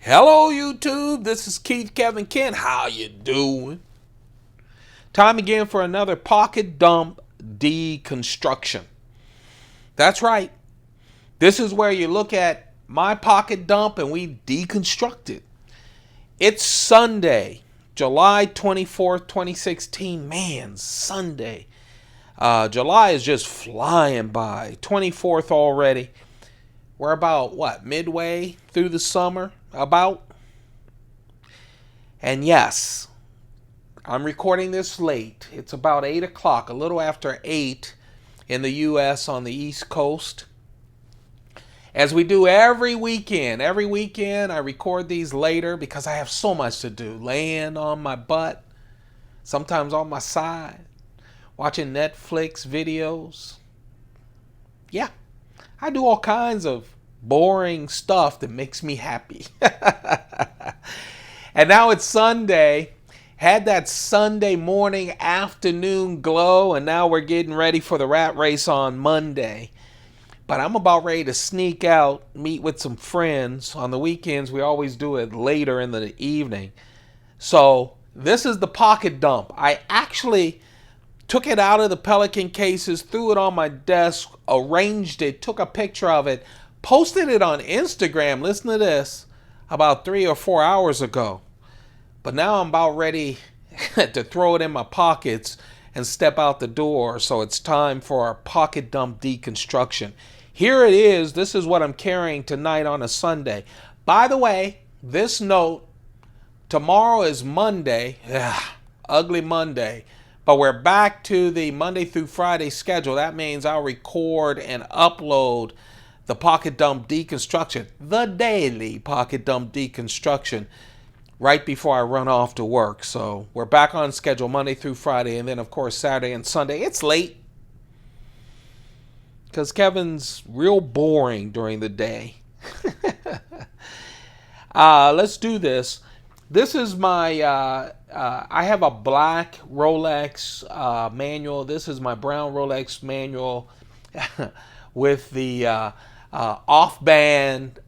Hello YouTube, this is Keith Kevin Kent. How you doing? Time again for another pocket dump deconstruction. That's right. This is where you look at my pocket dump and we deconstruct it. It's Sunday, July 24th, 2016. Man, Sunday. July is just flying by. 24th already. We're about, midway through the summer? About. And yes, I'm recording this late. It's about 8 o'clock, a little after 8 in the U.S. on the East Coast. As we do every weekend. Every weekend I record these later because I have so much to do. Laying on my butt, sometimes on my side, watching Netflix videos. Yeah, I do all kinds of boring stuff that makes me happy. And now it's Sunday. Had that Sunday morning afternoon glow, and now we're getting ready for the rat race on Monday. But I'm about ready to sneak out, meet with some friends. On the weekends, we always do it later in the evening. So this is the pocket dump. I actually took it out of the Pelican cases, threw it on my desk, arranged it, took a picture of it, posted it on Instagram, listen to this, about 3 or 4 hours ago. But now I'm about ready to throw it in my pockets and step out the door. So it's time for our pocket dump deconstruction. Here it is. This is what I'm carrying tonight on a Sunday. By the way, this note, tomorrow is Monday. Ugly Monday. But we're back to the Monday through Friday schedule. That means I'll record and upload the pocket dump deconstruction, the daily pocket dump deconstruction, right before I run off to work. So we're back on schedule Monday through Friday, and then of course Saturday and Sunday. It's late because Kevin's real boring during the day. Let's do this. This is my, I have a black Rolex manual. This is my brown Rolex manual with the off-brand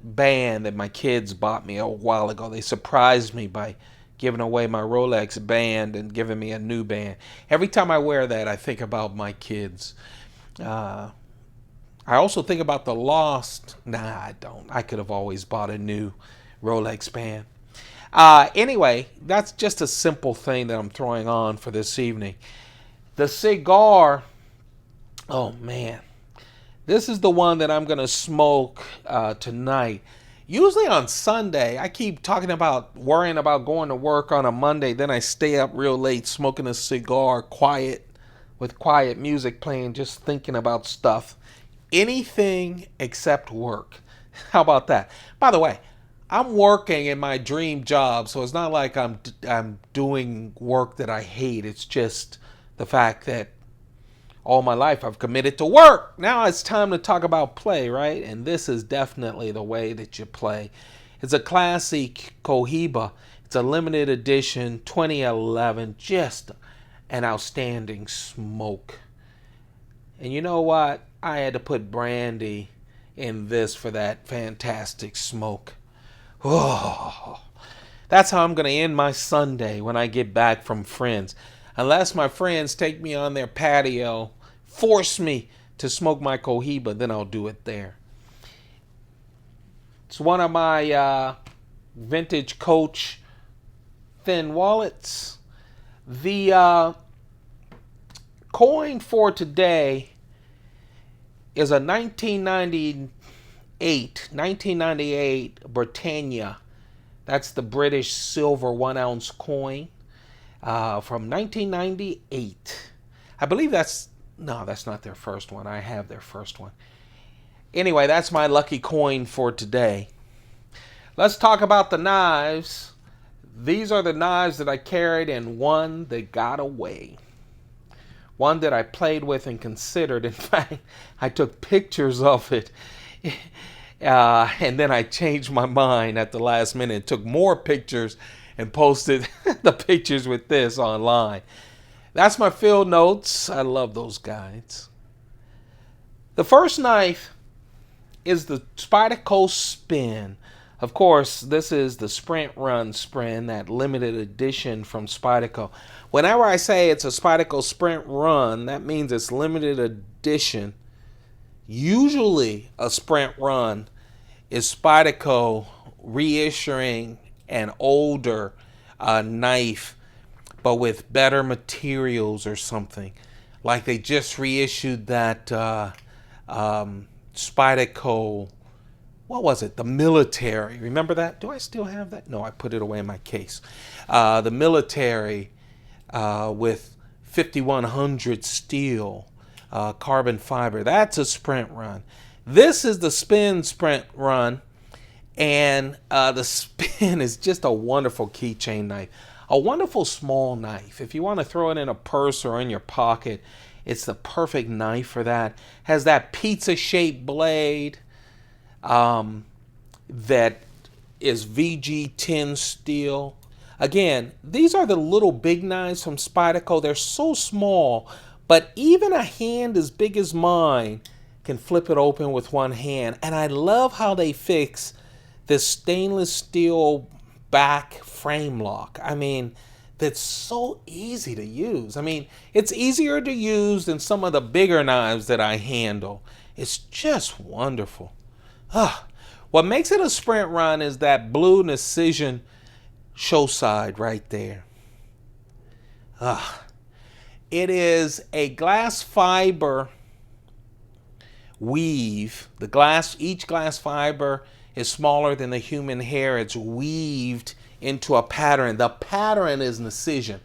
band that my kids bought me a while ago. They surprised me by giving away my Rolex band and giving me a new band. Every time I wear that, I think about my kids. I also think about the lost. Nah, I don't. I could have always bought a new Rolex band. Anyway, that's just a simple thing that I'm throwing on for this evening. The cigar, oh man. This is the one that I'm going to smoke tonight. Usually on Sunday, I keep talking about worrying about going to work on a Monday. Then I stay up real late smoking a cigar, with quiet music playing, just thinking about stuff. Anything except work. How about that? By the way, I'm working in my dream job, so it's not like I'm doing work that I hate. It's just the fact that all my life I've committed to work. Now it's time to talk about play, right? And this is definitely the way that you play. It's a classic Cohiba. It's a limited edition 2011. Just an outstanding smoke. And you know what? I had to put brandy in this for that fantastic smoke. Oh, that's how I'm going to end my Sunday when I get back from friends. Unless my friends take me on their patio, force me to smoke my Cohiba, then I'll do it there. It's one of my vintage Coach thin wallets. The coin for today is a 1998 Britannia. That's the British silver 1 ounce coin. From 1998. I believe that's not their first one. I have their first one. Anyway, that's my lucky coin for today. Let's talk about the knives. These are the knives that I carried and one that got away. One that I played with and considered. In fact, I took pictures of it. And then I changed my mind at the last minute. Took more pictures and posted the pictures with this online. That's my field notes. I love those guides. The first knife is the Spyderco Spin. Of course, this is the Sprint Run Spin, that limited edition from Spyderco. Whenever I say it's a Spyderco Sprint Run, that means it's limited edition. Usually a Sprint Run is Spyderco reissuing an older knife, but with better materials or something. Like they just reissued that Spyderco, what was it? The military. Remember that? Do I still have that? No, I put it away in my case. The military with 5100 steel, carbon fiber. That's a Sprint Run. This is the Spin Sprint Run, and the Spin is just a wonderful keychain knife. A wonderful small knife. If you want to throw it in a purse or in your pocket, it's the perfect knife for that. Has that pizza-shaped blade that is VG10 steel. Again, these are the little big knives from Spyderco. They're so small, but even a hand as big as mine can flip it open with one hand. And I love how they fix this stainless steel back frame lock. I mean, that's so easy to use. I mean, it's easier to use than some of the bigger knives that I handle. It's just wonderful. What makes it a Sprint Run is that blue Precision show side right there. It is a glass fiber weave. Each glass fiber is smaller than the human hair. It's weaved into a pattern. The pattern is Precision.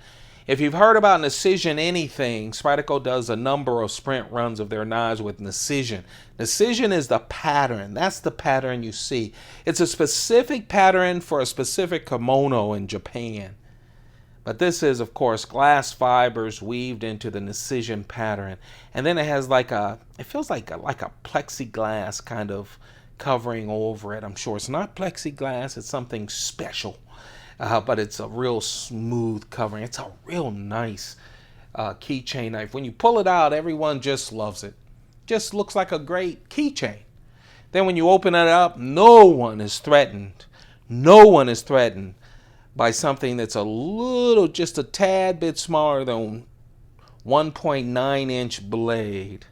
If you've heard about Precision anything, Spyderco does a number of Sprint Runs of their knives with Precision. Precision is the pattern. That's the pattern you see. It's a specific pattern for a specific kimono in Japan. But this is, of course, glass fibers weaved into the Precision pattern. And then it has it feels like a plexiglass kind of covering over it. I'm sure it's not plexiglass, it's something special. But it's a real smooth covering. It's a real nice keychain knife. When you pull it out, everyone just loves it. Just looks like a great keychain. Then when you open it up, no one is threatened. No one is threatened by something that's just a tad bit smaller than 1.9-inch blade.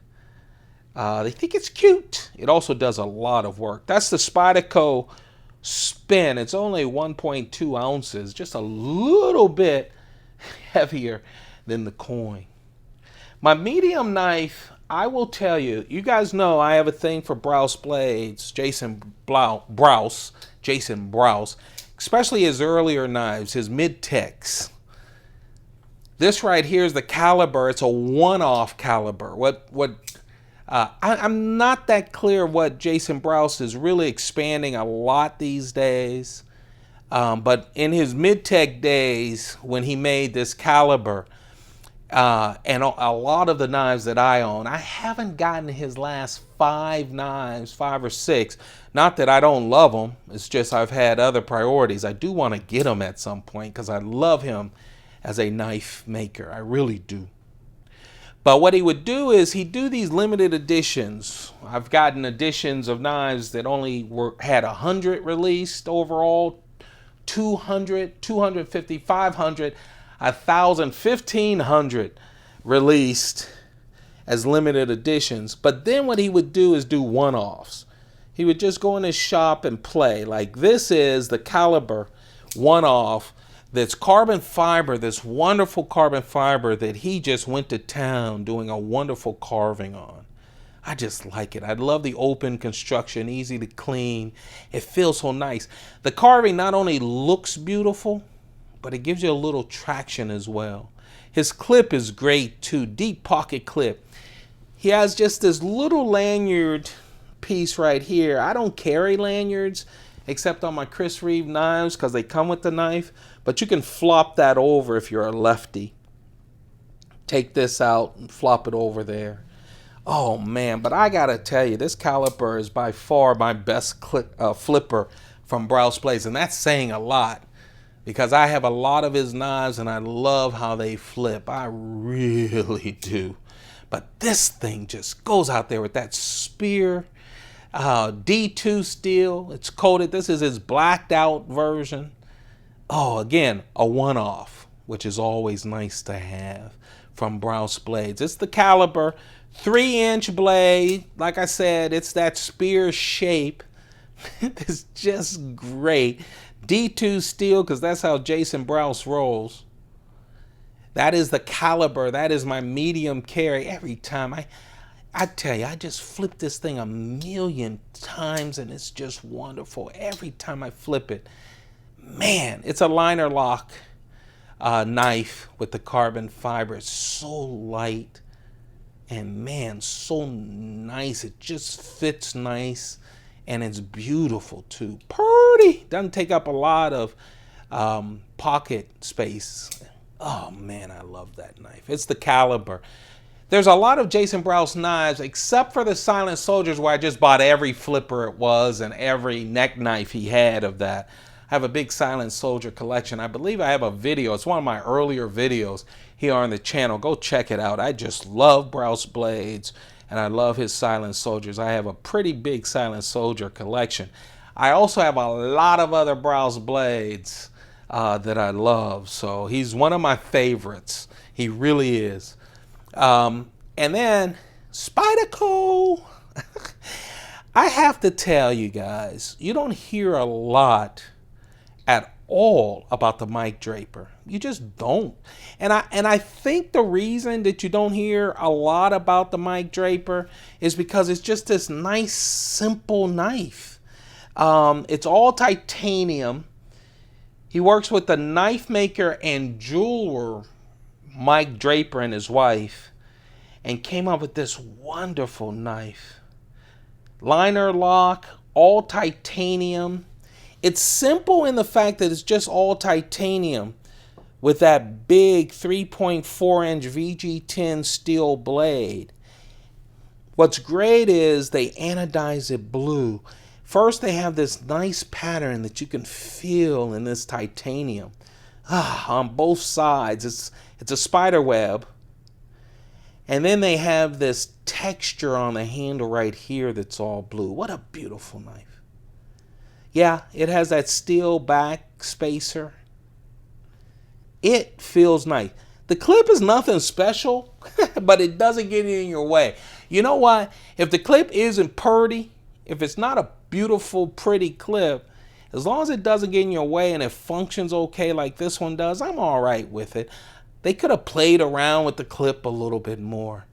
They think it's cute. It also does a lot of work. That's the Spyderco Spin. It's only 1.2 ounces, just a little bit heavier than the coin. My medium knife, I will tell you, you guys know I have a thing for Brousblades, Jason Brouse, especially his earlier knives, his mid-techs. This right here is the Caliber. It's a one-off Caliber. I'm not that clear what Jason Brouse is really expanding a lot these days. But in his mid-tech days, when he made this Caliber, and a lot of the knives that I own, I haven't gotten his last 5 knives, 5 or 6. Not that I don't love them. It's just I've had other priorities. I do want to get them at some point because I love him as a knife maker. I really do. But what he would do is he'd do these limited editions. I've gotten editions of knives that only had 100 released overall, 200, 250, 500, 1,000, 1,500 released as limited editions. But then what he would do is do one-offs. He would just go in his shop and play. Like this is the Caliber one-off. That's carbon fiber, this wonderful carbon fiber that he just went to town doing a wonderful carving on. I just like it. I love the open construction, easy to clean. It feels so nice. The carving not only looks beautiful, but it gives you a little traction as well. His clip is great too, deep pocket clip. He has just this little lanyard piece right here. I don't carry lanyards except on my Chris Reeve knives because they come with the knife. But you can flop that over if you're a lefty. Take this out and flop it over there. Oh man, but I gotta tell you, this Caliber is by far my best flipper from Brousblades, and that's saying a lot because I have a lot of his knives and I love how they flip. I really do. But this thing just goes out there with that spear, D2 steel. It's coated. This is his blacked out version. Oh, again, a one-off, which is always nice to have from Brousblades. It's the Caliber 3-inch blade. Like I said, it's that spear shape. It's just great. D2 steel, because that's how Jason Brouse rolls. That is the Caliber. That is my medium carry. Every time I tell you, I just flip this thing a million times and it's just wonderful. Every time I flip it, man, it's a liner lock knife with the carbon fiber. It's so light and man, so nice. It just fits nice and it's beautiful too. Pretty. Doesn't take up a lot of pocket space. Oh man, I love that knife. It's the Caliber. There's a lot of Jason Brouse knives, except for the Silent Soldiers, where I just bought every flipper it was and every neck knife he had of that. I have a big Silent Soldier collection. I believe I have a video. It's one of my earlier videos here on the channel. Go check it out. I just love Brousblades, and I love his Silent Soldiers. I have a pretty big Silent Soldier collection. I also have a lot of other Brousblades that I love. So he's one of my favorites. He really is. And then Spyderco. I have to tell you guys, you don't hear a lot at all about the Mike Draper. You just don't. And I think the reason that you don't hear a lot about the Mike Draper is because it's just this nice, simple knife. It's all titanium. He works with the knife maker and jeweler Mike Draper and his wife, and came up with this wonderful knife. Liner lock, all titanium. It's simple in the fact that it's just all titanium with that big 3.4-inch VG10 steel blade. What's great is they anodize it blue. First, they have this nice pattern that you can feel in this titanium. On both sides, it's a spider web. And then they have this texture on the handle right here that's all blue. What a beautiful knife. Yeah, it has that steel back spacer. It feels nice. The clip is nothing special, but it doesn't get in your way. You know what? If the clip isn't pretty, if it's not a beautiful, pretty clip, as long as it doesn't get in your way and it functions okay like this one does, I'm all right with it. They could have played around with the clip a little bit more.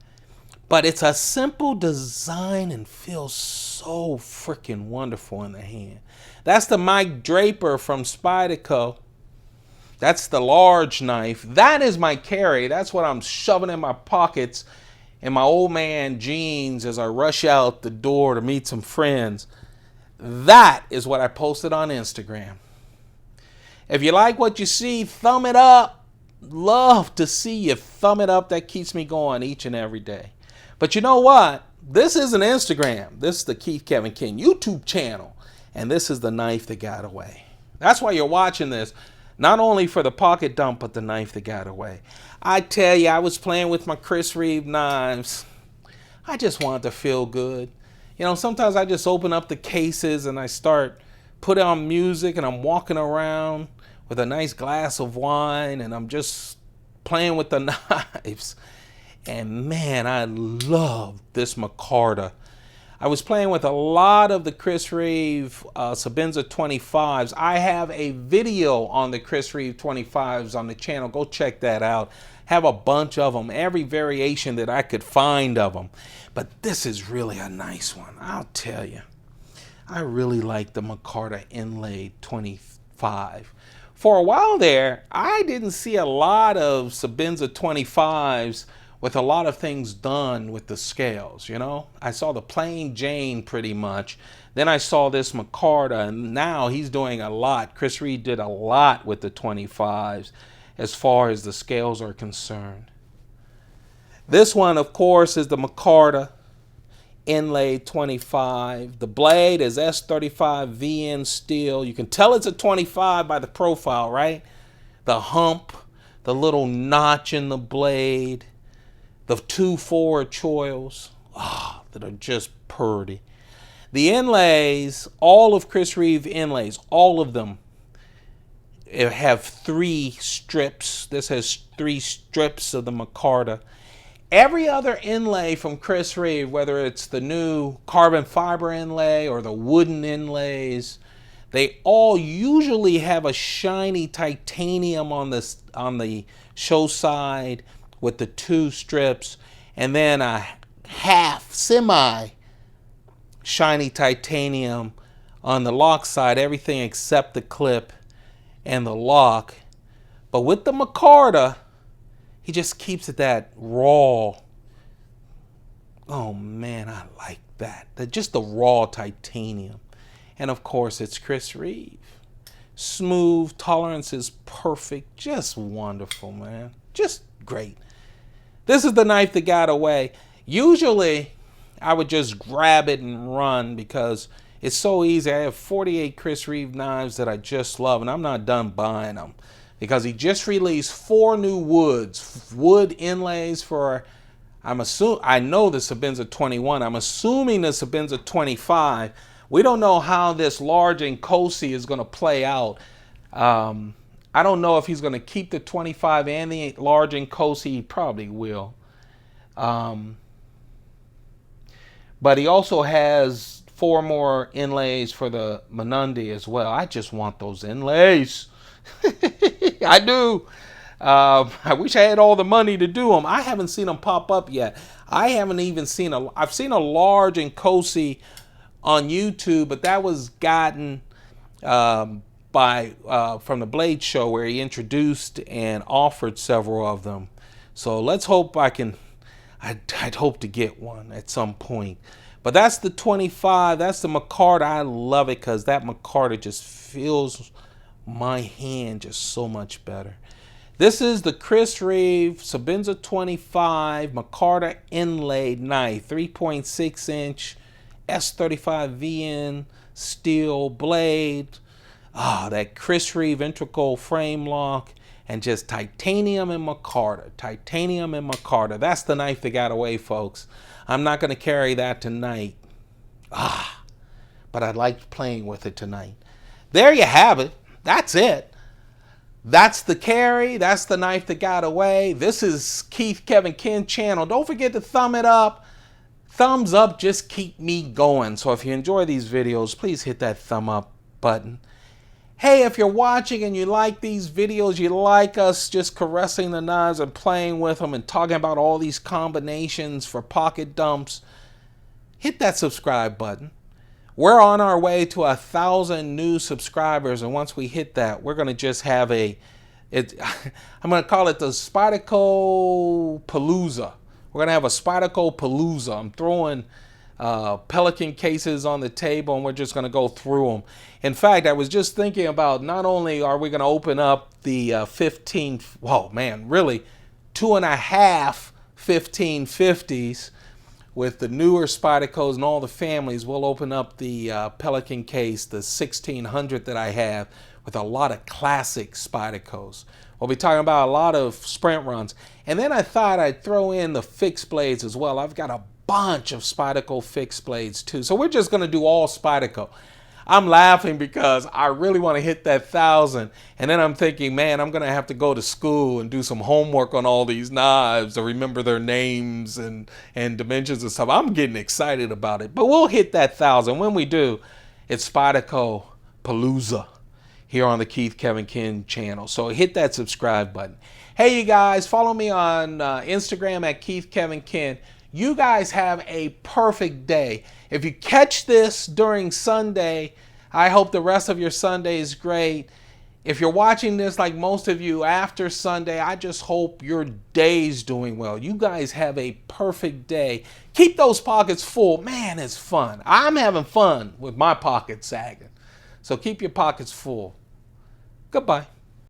But it's a simple design and feels so freaking wonderful in the hand. That's the Mike Draper from Spyderco. That's the large knife. That is my carry. That's what I'm shoving in my pockets in my old man jeans as I rush out the door to meet some friends. That is what I posted on Instagram. If you like what you see, thumb it up. Love to see you thumb it up. That keeps me going each and every day. But you know what? This isn't Instagram. This is the Keith Kevin King YouTube channel. And this is the knife that got away. That's why you're watching this. Not only for the pocket dump, but the knife that got away. I tell you, I was playing with my Chris Reeve knives. I just wanted to feel good. You know, sometimes I just open up the cases and I start putting on music and I'm walking around with a nice glass of wine and I'm just playing with the knives. And man, I love this Micarta. I was playing with a lot of the Chris Reeve Sebenza 25s. I have a video on the Chris Reeve 25s on the channel. Go check that out. Have a bunch of them, every variation that I could find of them. But this is really a nice one, I'll tell you. I really like the Micarta Inlaid 25. For a while there, I didn't see a lot of Sebenza 25s with a lot of things done with the scales, you know. I saw the plain Jane pretty much. Then I saw this Micarta, and now he's doing a lot. Chris Reeve did a lot with the 25s as far as the scales are concerned. This one, of course, is the Micarta Inlaid 25. The blade is S35 VN steel. You can tell it's a 25 by the profile, right? The hump, the little notch in the blade, the two forward choils, that are just pretty. The inlays, all of Chris Reeve inlays, all of them have 3 strips. This has 3 strips of the micarta. Every other inlay from Chris Reeve, whether it's the new carbon fiber inlay or the wooden inlays, they all usually have a shiny titanium on the show side with the 2 strips, and then a half semi shiny titanium on the lock side, everything except the clip and the lock. But with the micarta, he just keeps it that raw. Oh man, I like that. Just the raw titanium. And of course, it's Chris Reeve. Smooth, tolerance is perfect, just wonderful, man. Just great. This is the knife that got away. Usually, I would just grab it and run because it's so easy. I have 48 Chris Reeve knives that I just love, and I'm not done buying them because he just released 4 new wood inlays for, I know the Sebenza 21. I'm assuming the Sebenza 25. We don't know how this large and Cosi is going to play out. I don't know if he's going to keep the 25 and the large and Cosi. He probably will. But he also has 4 more inlays for the Menundi as well. I just want those inlays. I do. I wish I had all the money to do them. I haven't seen them pop up yet. I haven't even seen I've seen a large and Cosi on YouTube, but that was gotten from the Blade Show where he introduced and offered several of them. So let's hope I'd hope to get one at some point. But that's the 25. That's the micarta. I love it because that micarta just feels my hand just so much better. This is the Chris Reeve Sebenza 25 micarta inlaid knife, 3.6 inch S35 VN steel blade. That Chris Reeve integral frame lock, and just titanium and micarta. Titanium and micarta. That's the knife that got away, folks. I'm not going to carry that tonight. But I liked playing with it tonight. There you have it. That's it. That's the carry. That's the knife that got away. This is Keith Kevin Ken channel. Don't forget to thumb it up. Thumbs up just keep me going. So if you enjoy these videos, please hit that thumb up button. Hey, if you're watching and you like these videos, you like us just caressing the knives and playing with them and talking about all these combinations for pocket dumps, hit that subscribe button. We're on our way to 1,000 new subscribers, and once we hit that, we're going to just have I'm going to call it the Spyderco Palooza. We're going to have a Spyderco Palooza. I'm throwing Pelican cases on the table, and we're just going to go through them. In fact, I was just thinking about not only are we going to open up the 15, well, man, really 2.5 1550s with the newer Spydercos and all the families. We'll open up the Pelican case, the 1600 that I have, with a lot of classic Spydercos. We'll be talking about a lot of sprint runs. And then I thought I'd throw in the fixed blades as well. I've got a bunch of Spyderco fixed blades too. So we're just going to do all Spyderco. I'm laughing because I really want to hit that 1,000. And then I'm thinking, man, I'm going to have to go to school and do some homework on all these knives to remember their names and dimensions and stuff. I'm getting excited about it. But we'll hit that 1,000. When we do, it's Spyderco Palooza here on the Keith Kevin Ken channel. So hit that subscribe button. Hey, you guys, follow me on Instagram at Keith Kevin Ken. You guys have a perfect day. If you catch this during Sunday, I hope the rest of your Sunday is great. If you're watching this like most of you after Sunday, I just hope your day's doing well. You guys have a perfect day. Keep those pockets full. Man, it's fun. I'm having fun with my pockets sagging. So keep your pockets full. Goodbye.